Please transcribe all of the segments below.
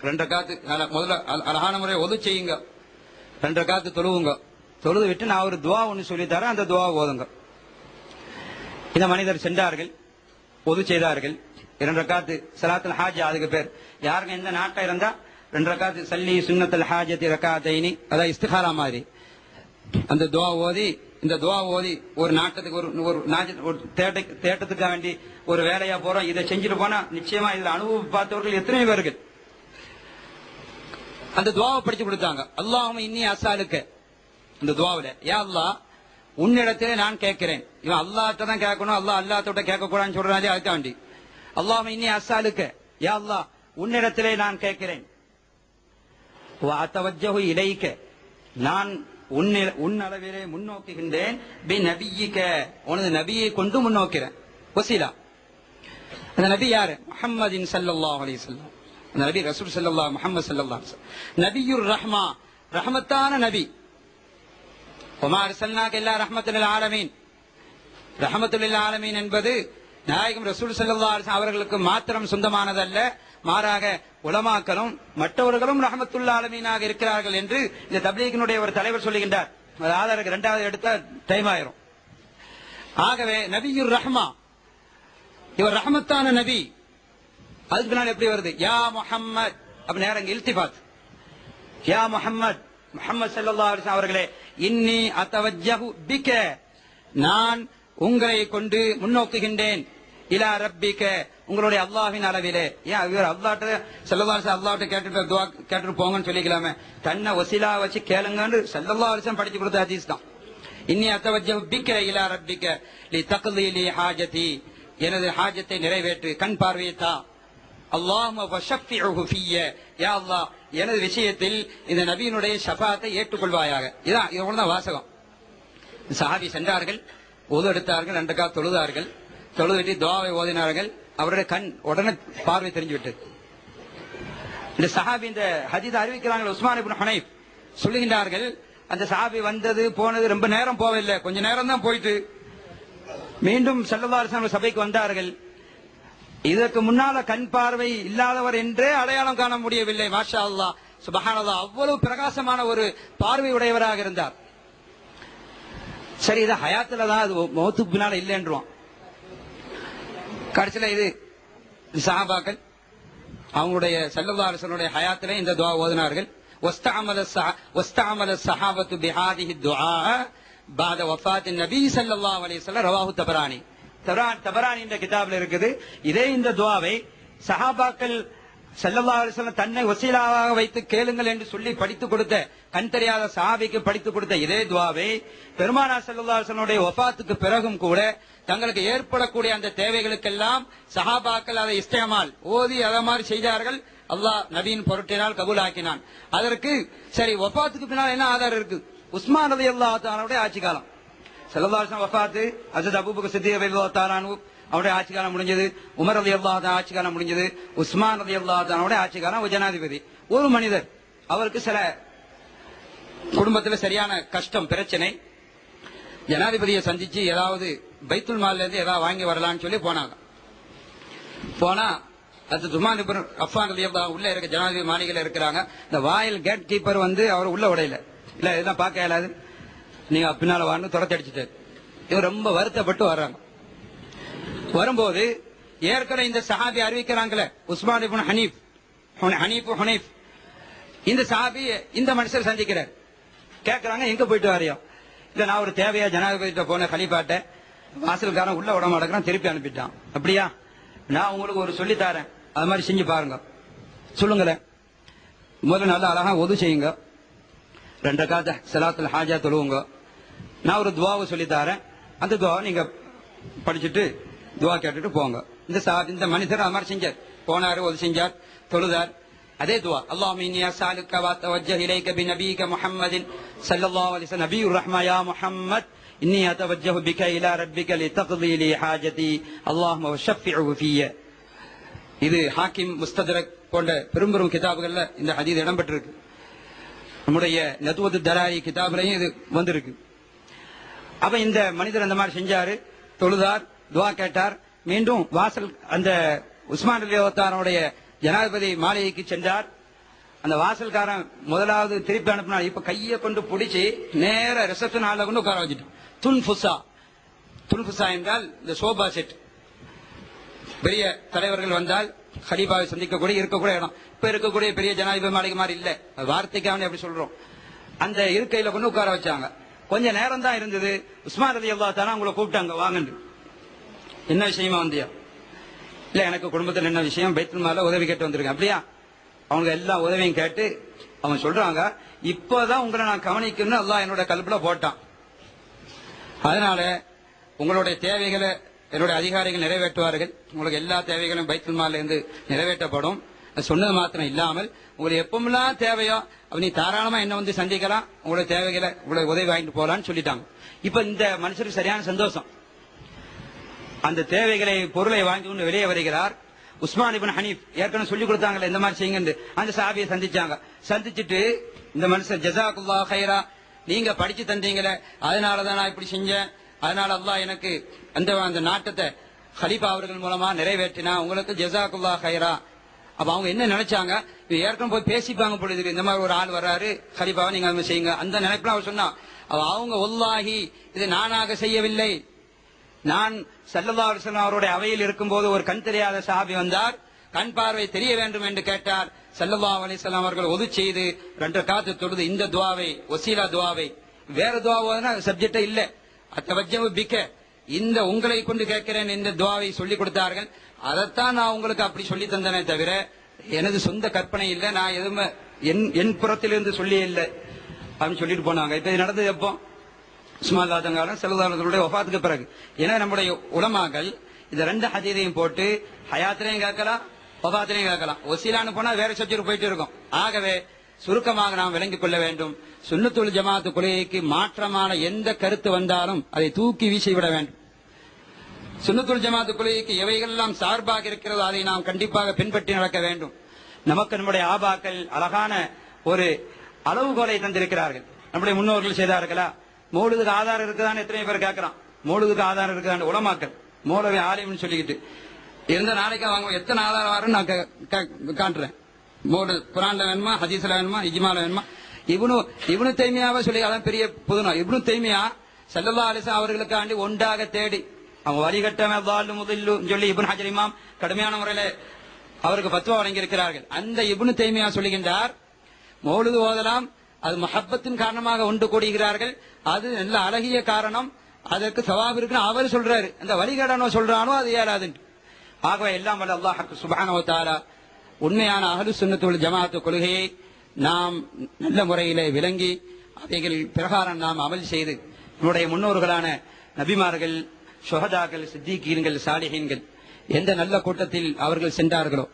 2 ரக்காத்து முதல்ல அழகான முறை ஒது செய்யுங்க, 2 ரக்காத்து தொழுவுங்க. தொழுது விட்டு நான் ஒரு துவா ஒன்று சொல்லித்தரேன், அந்த துவா ஓதுங்க. இந்த மனிதர் சென்றார்கள், ஒது செய்தார்கள். 2 ரக்காத்து ஸலாத்துல் ஹாஜ், அதுக்கு பேர். யாருங்க இந்த நாட்டை இருந்தா 2 ரக்காத்து சல்லி சுன்னத்துல் ஹாஜத்தி ரக்காத்தைனி, அதான் இஸ்திகாரா மாதிரி அந்த துவா ஓதி, இந்த துவா ஓதி ஒரு நாட்டத்துக்கு ஒரு தேட்டத்துக்காக வேண்டி ஒரு வேலையா போறோம், இதை செஞ்சுட்டு போனா நிச்சயமா இதுல அனுபவம் பார்த்தவர்கள் எத்தனை பேர்கள் அந்த துவாவை படிச்சு கொடுத்தாங்க. அல்லாஹும்ம இன்னி அஸ்அலுக்க, இந்த துவாவில யா அல்லாஹ் உன்னிடத்திலே நான் கேட்கிறேன். இவன் அல்லாஹ்ட்ட தான் கேட்கணும், அல்லாஹ்ட்ட கேட்க கூடாதுன்னு சொல்றாங்க. அதுக்காக வேண்டி அல்லாஹும்ம இன்னி அஸ்அலுக்க, யா அல்லாஹ் உன்னிடத்திலே நான் கேட்கிறேன். வ அத்தவஜ்ஜஹு இலைக்க, நான் உன்னளவிலே முன்னோக்குகின்றேன். பி நபியிக்க, உனது நபியை கொண்டு முன்னோக்கிறேன். வசீலா, அந்த நபி யாரு? முஹம்மதின் ஸல்லல்லாஹு அலைஹி வஸல்லம். அந்த நபி ரசூல் ஸல்லல்லாஹு முஹம்மது ஸல்லல்லாஹு அலைஹி வஸல்லம், நபியுர் ரஹ்மா, ரஹ்மத்தான நபி. வமா அர்ஸல்னாக இல்லா ரஹ்மத்துல் லில் ஆலமீன். ரஹ்மத்துல் லில் ஆலமீன் என்பது நாயகம் ரசூல் ஸல்லல்லாஹு அலைஹி வஸல்லம் அவர்களுக்கு மாத்திரம் சொந்தமானதல்ல, மாறாக உலமாக்களும் மற்றவர்களும் ரஹ்மத்துல் ஆலமீனாக இருக்கிறார்கள் என்று இந்த தப்லீகினுடைய ஒரு தலைவர் சொல்லுகின்றார். ஆதாருக்கு 2வது எடுத்தா டைம் ஆயிரும். ஆகவே நபியுர் ரஹ்மா, இவர் ரஹ்மத்தான நபி. அதுக்கு பின்னால் எப்படி வருது? யா முஹம்மத், அப்ப நேரம் இல்திஃபாத். யா முஹம்மத், முஹம்மது ஸல்லல்லாஹு அலைஹி வஸல்லம் அவர்களே, இன்னி அத்தவஜ்ஜஹு பிக, நான் உங்களை கொண்டு முன்னோக்குகின்றேன். இலா ரப்பிக, உங்களுடைய அல்லாஹ்வின் அளவிலே. ஏன் இவர் அல்லாஹ்ட்ட ஸல்லல்லாஹு அலைஹி வஸல்லம் அல்லாஹ்ட்ட கேட்டுட்டு துஆ கேட்டுட்டு போங்கன்னு சொல்லிக்கலாமே, தன்னை வசீலா வச்சு கேளுங்கன்னு ஸல்லல்லாஹு அலைஹி வஸல்லம் படிச்சு கொடுத்த ஹதீஸ் தான். இன்னி அத்தவஜ்ஜஹு பிக இலா ரப்பிக லிதக்லி லி ஹாஜதி, எனது ஹாஜத்தை நிறைவேற்று, கண் பார்வையத்தா. அல்லாஹும்ம வஷஃபிஉஹு ஃபிய்ய, யா அல்லாஹ் எனது விஷயத்தில் இந்த நபியினுடைய ஷஃபாத்தை ஏற்றுக்கொள்வாயாக. இதான் இவ்வளவுதான் வாசகம். சஹாபி சென்றார்கள், ஒது எடுத்தார்கள், 2 ரக்காத் தொழுதார்கள். தொழுதுவிட்டு துஆவை ஓதினார்கள். அவருடைய கண் உடனே பார்வை தெரிஞ்சு விட்டது. இந்த சஹாபி இந்த ஹதீஸ் அறிவிக்கிறார்கள். உஸ்மான் இப்னு ஹுனைஃப் சொல்லுகின்றார்கள், அந்த சஹாபி வந்தது போனது ரொம்ப நேரம் போகவில்லை, கொஞ்ச நேரம் தான் போயிட்டு மீண்டும் ஸல்லல்லாஹு அலைஹி வஸல்லம் சபைக்கு வந்தார்கள். இதற்கு முன்னால கண் பார்வை இல்லாதவர் என்றே அடையாளம் காண முடியவில்லை. மாஷா அல்லாஹ், சுப்ஹானல்லாஹ், அவ்வளவு பிரகாசமான ஒரு பார்வை உடையவராக இருந்தார். சரி, இது ஹயாத்துல தான், அது மௌத்துக்கு பின்னால இல்லைன்றோம். கடைசியில இது சஹாபாக்கள் அவங்களுடைய ஸல்லல்லாஹு அலைஹி வஸல்லம் ஹயாத்திலே இந்த துஆ ஓதினார்கள். வஸ்தஅமல ஸஹாபத்து பிஹாதிஹி துஆ பாத வஃபாத்தின் நபி ஸல்லல்லாஹு அலைஹி வஸல்லம், ரவாஹு தபரானி. தபரானி என்ற கிதாபில் இருக்குது. இதே இந்த துஆவை சஹாபாக்கள் ஸல்லல்லாஹு அலைஹி வஸல்லம் தன்னை வசீலாவாக வைத்து கேளுங்கள் என்று சொல்லி படித்துக் கொடுத்த, கண் தெரியாத சஹாபிக்கு படித்துக் கொடுத்த இதே துஆவை பெருமானார் ஸல்லல்லாஹு அலைஹி வஸல்லம் வஃபாத்துக்கு பிறகும் கூட தங்களுக்கு ஏற்படக்கூடிய அந்த தேவைகளுக்கெல்லாம் சஹாபாக்கள் அதை இஸ்திமால் ஓதி அதை மாதிரி செய்தார்கள். அல்லாஹ் நபியின் பொருட்டினால் கபூலாக்கினான். அதற்கு சரி, வஃபாத்துக்கு பின்னால் என்ன ஆதாரம் இருக்கு? உஸ்மான் ரலியல்லாஹு தஆலாவுடைய ஆட்சி காலம். ஸல்லல்லாஹு அலைஹி வஸல்லம் வஃபாத்து, ஹஜ்ரத் அபூபக்கர் சித்திக் ரலியல்லாஹு தஆலா அன்ஹு அவருடைய ஆட்சி காலம் முடிஞ்சது. உமர் ரலியல்லாஹு தஆலா ஆட்சி காலம் முடிஞ்சது. உஸ்மான் ரலியல்லாஹு தஆலாவுடைய ஆட்சி காலம். ஜனாதிபதி ஒரு மனிதர், அவருக்கு சில குடும்பத்தில் சரியான கஷ்டம், பிரச்சனை. ஜனாதிபதியை சந்திச்சு ஏதாவது பைத்துல் மால்ல இருந்து ஏதாவது வாங்கி வரலாம்னு சொல்லி போனாங்க. போனா அது உஸ்மான் இப்னு அஃபான் ரலியல்லாஹு உள்ள இருக்க ஜனாதிபதி மாளிகையில இருக்கிறாங்க. இந்த வாயில் கேட் கீப்பர் வந்து அவர் உள்ள உடையில, இல்ல இதெல்லாம் பார்க்க இயலாது, நீங்க பின்னால வான்னு துரத்தி அடிச்சுட்டாரு. இவர் ரொம்ப வருத்தப்பட்டு வர்றாங்க. வரும்போது ஏற்கனவே இந்த சஹாபி அறிவிக்கிறாங்களே, உஸ்மான் இப்னு ஹுனைஃப், இந்த சஹாபி இந்த மனுஷர் சந்திக்கிறார். கேட்கறாங்க, எங்க போயிட்டு வரையோ? இல்ல, நான் ஒரு தேவையா ஜனாதிபதி போன கலிபாட்ட வாசல்காரன் உள்ள விட மாட்டேங்கிறான், திருப்பி அனுப்பிட்டான். அப்படியா? நான் உங்களுக்கு ஒரு சொல்லி தரேன், அது மாதிரி செஞ்சு பாருங்க. சொல்லுங்களேன். முதல்ல நல்லா அழகா ஒது செய்யுங்க, 2 ரக்காத் ஸலாத்துல் ஹாஜா தொழுவுங்க. நான் ஒரு துஆவை சொல்லி தரேன், அந்த துஆவை நீங்க படிச்சுட்டு துஆ கேட்டுட்டு போங்க. இந்த மனிதர் அது மாதிரி செஞ்சார். போனாரு, ஒது செஞ்சார், தொழுதார். அதே துஆ, அல்லாஹும்ம இன்னி அஸ்அலுக வ அத்தவஜ்ஜஹு இலைக பிநபியிக முஹம்மதின் ஸல்லல்லாஹு அலைஹி வஸல்லம், நபியுர் ரஹ்மா யா முஹம்மத், இன்னி அத்தவஜ்ஜஹு பிக இலா ரப்பிக லிதக்லி லி ஹாஜதி, அல்லாஹும்ம வஷஃபிஉஹு ஃபிய்ய. இது ஹாக்கிம், முஸ்தத்ரக் போன்ற பெரும் பெரும் கிதாபுகள்ல இந்த ஹதீஸ் இடம்பெற்றிருக்கு. நம்முடைய நதுவது தலாயி கிதாபிலையும் இது வந்திருக்கு. அப்ப இந்த மனிதர் அந்த மாதிரி செஞ்சாரு, தொழுதார், துஆ கேட்டார். மீண்டும் வாசல் அந்த உஸ்மான் ரலியல்லாஹு தஆலாவுடைய ஜனாதிபதி மாளிகைக்கு சென்றார். அந்த வாசல்காரன் முதலாவது திருப்பி அனுப்பினா இப்ப கையை கொண்டு பிடிச்சி நேர ரிசப்ஷன் ஹால்ல கொண்டு உட்கார வச்சுட்டான். துன்ஃபுசா என்றால் இந்த சோபா செட். பெரிய தலைவர்கள் வந்தால் ஹலீஃபாவை சந்திக்கக்கூடிய இருக்கக்கூடிய இடம். இப்ப இருக்கக்கூடிய பெரிய ஜனாதிபதி மாளிகை மாதிரி இல்ல, வார்த்தைக்காக அப்படி சொல்றோம். அந்த இருக்கையில கொண்டு உட்கார வச்சாங்க. கொஞ்ச நேரம் தான் இருந்தது. உஸ்மான் ரலியல்லாஹு தஆலா உங்களை கூப்பிட்டாங்க, வாங்கன்னு. என்ன விஷயமா வந்தியா? இல்ல எனக்கு குடும்பத்தில் என்ன விஷயம், பைத்துல் மால்ல உதவி கேட்டு வந்திருக்கேன். அப்படியா? அவங்க எல்லா உதவியும் கேட்டு அவங்க சொல்றாங்க, இப்பதான் உங்களை நான் கவனிக்கணும்னு அல்லாஹ் என்னோட கல்புல போட்டான். அதனால உங்களுடைய தேவைகளை என்னுடைய அதிகாரிகள் நிறைவேற்றுவார்கள். உங்களுக்கு எல்லா தேவைகளும் பைத்துல் மால்ல இருந்து நிறைவேற்றப்படும். சொன்னது மாத்திரம் இல்லாமல் உங்களுக்கு எப்பமெல்லாம் தேவையோ நீ தாராளமா என்ன வந்து சந்திக்கலாம், உங்களுடைய தேவைகளை உங்களுடைய உதவி வாங்கிட்டு போலான்னு சொல்லிட்டாங்க. இப்ப இந்த மனுஷருக்கு சரியான சந்தோஷம். அந்த தேவைகளை பொருளை வாங்கி கொண்டு வெளியே வருகிறார். உஸ்மான் இப்னு ஹனீஃப் ஏற்கனவே சொல்லி கொடுத்தாங்கல்ல இந்த மாதிரி செய்யுங்க. அந்த சஹாபியை சந்திச்சாங்க. சந்திச்சுட்டு இந்த மனுஷன் ஜஸாக்குல்லாஹ் கைரா, நீங்க படிச்சு தந்தீங்களே அதனாலதான் நான் இப்படி செஞ்சேன், அதனால அல்லாஹ் எனக்கு அந்த நாட்டத்தை ஹலீஃபா அவர்கள் மூலமா நிறைவேற்றினா, உங்களுக்கு ஜஸாக்குல்லாஹ் கைரா. அப்ப அவங்க என்ன நினைச்சாங்க, ஏற்கனவே போய் பேசிப்பாங்க பொழுது இந்த மாதிரி ஒரு ஆள் வர்றாரு, ஹலீஃபாவை நீங்க செய்யுங்க, அந்த நினைப்புல அவர் சொன்னா. அவங்க வல்லாஹி இது நானாக செய்யவில்லை, நான் ஸல்லல்லாஹு அலைஹி வஸல்லம் அவருடைய அவையில் இருக்கும்போது ஒரு கண் தெரியாத சஹாபி வந்தார், கண் பார்வை தெரிய வேண்டும் என்று கேட்டார். ஸல்லல்லாஹு அலைஹி வஸல்லம் அவர்கள் ஒது செய்து 2 ரக்காத் தொழுது இந்த துஆவை, வசீலா துஆவை, வேற துஆவோனா சப்ஜெக்ட் இல்ல, அத்தவஜ்ஜு பிக, இந்த உங்களை கொண்டு கேட்கிறேன் இந்த துஆவை சொல்லி கொடுத்தார்கள். அதைத்தான் நான் உங்களுக்கு அப்படி சொல்லி தந்தனே தவிர எனது சொந்த கற்பனை இல்ல, நான் எதுவுமே என் புறத்திலிருந்து சொல்லி இல்லை அப்படின்னு சொல்லிட்டு போனாங்க. இப்ப இது நடந்தது எப்போ? உஸ்மான் ராஜங்காலம் செல்லதாளர்களுடைய வஃபாத்துக்கு பிறகு. ஏன்னா நம்முடைய உலமாக்கள் இந்த 2 ஹதீஸையும் போட்டு ஹயாத்திலையும் கேட்கலாம், வஃபாத்திலையும் கேட்கலாம். வசீலான்னு போனா வேற சப்ஜெக்ட் போயிட்டு இருக்கும். ஆகவே சுருக்கமாக நாம் விளங்கிக் கொள்ள வேண்டும், சுன்னத்துல் ஜமாஅத் கொள்கைக்கு மாற்றமான எந்த கருத்து வந்தாலும் அதை தூக்கி வீசிவிட வேண்டும். சுன்னத்துல் ஜமாஅத் கொள்கைக்கு எவைகள் எல்லாம் சார்பாக இருக்கிறதோ அதை நாம் கண்டிப்பாக பின்பற்றி நடக்க வேண்டும். நமக்கு நம்முடைய ஆபாக்கள் அழகான ஒரு அளவுகோலை தந்திருக்கிறார்கள். நம்முடைய முன்னோர்கள் செய்தார்களா? மௌலுதுக்கு ஆதாரம் இருக்குதான்னு எத்தனை பேர் கேட்கறான். மௌலுதுக்கு ஆதாரம் இருக்குதான்னு உலமாக்கள் மௌலவி ஆலிம்னு சொல்லிக்கிட்டு இருந்த நாளைக்கு அவங்க எத்தனை ஆதாரம் வரும்னு நான் காட்டுறேன். மௌலு குர்ஆன்ல வேணுமா, ஹதீஸ்ல வேணுமா, இஜ்மால வேணுமா? இப்னு தைமியாவை சொல்லி அதான் பெரிய புதுனா. இப்னு தைமியா ஸல்லல்லாஹு அலைஹி வஸல்லம் அவர்களுக்காண்டி ஒன்றாக தேடி அவங்க வழிகட்டவன் தாலு முதில்லு சொல்லி இப்னு ஹஜர் இமாம் கடுமையான முறையில அவருக்கு பத்வா வழங்கி இருக்கிறார்கள். அந்த இப்னு தைமியா சொல்லுகின்றார், மௌலுது ஓதலாம், அது மஹப்பத்தின் காரணமாக ஒன்று கூடுகிறார்கள், அது நல்ல அழகிய காரணம், அதற்கு சவாப் இருக்குன்னு அவர் சொல்றாரு. அந்த வழிகடனோ சொல்றானோ அது ஏறாது. ஆகவே எல்லாம் வல்ல அல்லாஹ் சுப்ஹானஹு வ தஆலா உண்மையான அஹ்லுஸ் சுன்னத் வல் ஜமாஅத் கொள்கையை நாம் நல்ல முறையிலே விளங்கி அவைகள் பிரகாரம் நாம் அமல் செய்து நம்முடைய முன்னோர்களான நபிமார்கள், ஷுஹதாக்கள், சித்திகீன்கள், சாலிஹீன்கள் எந்த நல்ல கூட்டத்தில் அவர்கள் சென்றார்களோ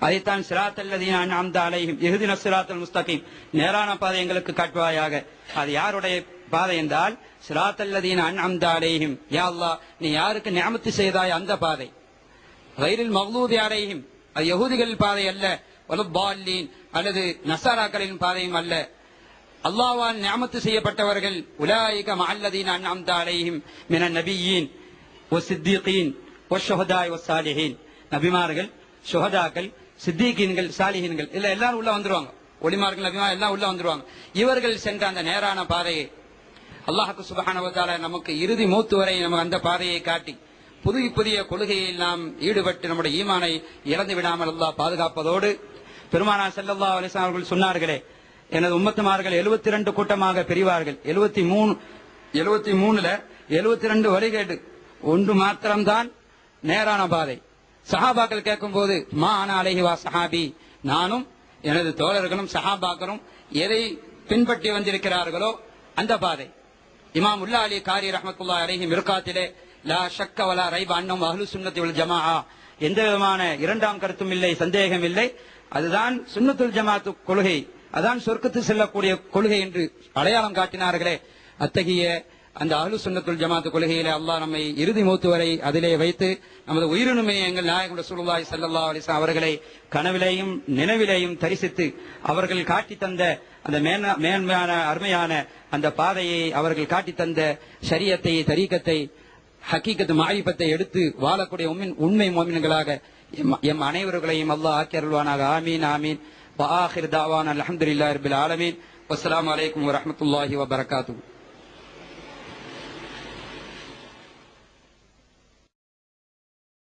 அதைத்தான் சிராத்தல் லதீன அன்அம்த அலைஹிம் இஹ்தினஸ் சிராத்தல் முஸ்தகீம், நேரான பாதை எங்களுக்கு காட்டுவாயாக. அது யாருடைய பாதை என்றால் சிராத்தல் லதீன அன்அம்த அலைஹிம், யா அல்லாஹ் நீ யாருக்கு நிஅமத்து செய்தாய் அந்த பாதை. கைரில் மக்லூபி அலைஹிம், அது யஹூதிகளின் பாதை அல்ல, வலத்தால்லீன் அல்லது நஸாராக்களின் பாதையும் அல்ல. அல்லாஹ்வால் நிஅமத்து செய்யப்பட்டவர்கள் உலாயிக மஅல்லதீன அன்அம்த அலைஹிம் மினன் நபியீன் வஸ்ஸித்தீகீன் வஷ்ஷுஹதாய் வஸ்ஸாலிஹீன், நபிமார்கள், ஷுஹதாக்கள், சித்திகீன்கள், சாலிஹீன்கள் இல்ல எல்லாரும் உள்ள வந்துருவாங்க. ஒளிமார்கள், நபிமார்கள் எல்லாம் உள்ள வந்துருவாங்க. இவர்கள் சென்ற அந்த நேரான பாதையை அல்லாஹ் சுப்ஹானஹு வ தஆலா நமக்கு இறுதி மூத்து வரை நமக்கு அந்த பாதையை காட்டி புதிய புதிய கொள்கையில் நாம் ஈடுபட்டு நம்முடைய ஈமானை இழந்து விடாமல் அல்லாஹ் பாதுகாப்பதோடு, பெருமானார் ஸல்லல்லாஹு அலைஹி வஸல்லம் அவர்கள் சொன்னார்களே, எனது உம்மத்துமார்கள் 72 கூட்டமாக பிரிவார்கள். 73ல 72 வழிகேடு, ஒன்று மாத்திரம்தான் நேரான பாதை. சஹாபாக்கள் கேட்கும் போது மா அன அலைஹி வா சஹாபி, நானும் எனது தோழர்களும் சஹாபாக்களும் எதை பின்பற்றி வந்திருக்கிறார்களோ அந்த பாதை. இமாம் உல்லா அலி காரி ரஹ்மத்துல்லாஹி அலைஹி மிர்காத்திலே லா ஷக்க வலா ரைப அன்னஹும் அஹ்லுஸ் சுன்னத்தி வல் ஜமாஅ, எந்த விதமான இரண்டாம் கருத்தும் இல்லை, சந்தேகம் இல்லை, அதுதான் சுன்னத்துல் ஜமாஅத் கொள்கை, அதான் சொர்க்கத்து செல்லக்கூடிய கொள்கை என்று அடையாளம் காட்டினார்களே. அத்தகைய அந்த அஹ்லுஸ் சுன்னத்துல் ஜமாஅத் கொள்கையிலே அல்லாஹ் நம்மை இறுதி மூத்து வரை அதிலே வைத்து நமது உயிரினுமே எங்கள் நாயகம் ரசூலுல்லாஹி ஸல்லல்லாஹு அலைஹி வஸல்லம் அவர்களை கனவிலேயும் நினைவிலேயும் தரிசித்து அவர்கள் காட்டி தந்த அந்த மேன்மையான அருமையான அந்த பாதையை, அவர்கள் காட்டி தந்த ஷரியத்தை, தரீகத்தை, ஹக்கீகத் மாரிஃபத்தை எடுத்து வாழக்கூடிய உண்மை முஃமின்களாக எம் அனைவர்களையும் அல்லாஹ் ஆக்கி அருள்வானாக. ஆமீன் ஆமீன். وآخر دعوانا الحمد لله رب العالمين والسلام عليكم ورحمة الله وبركاته.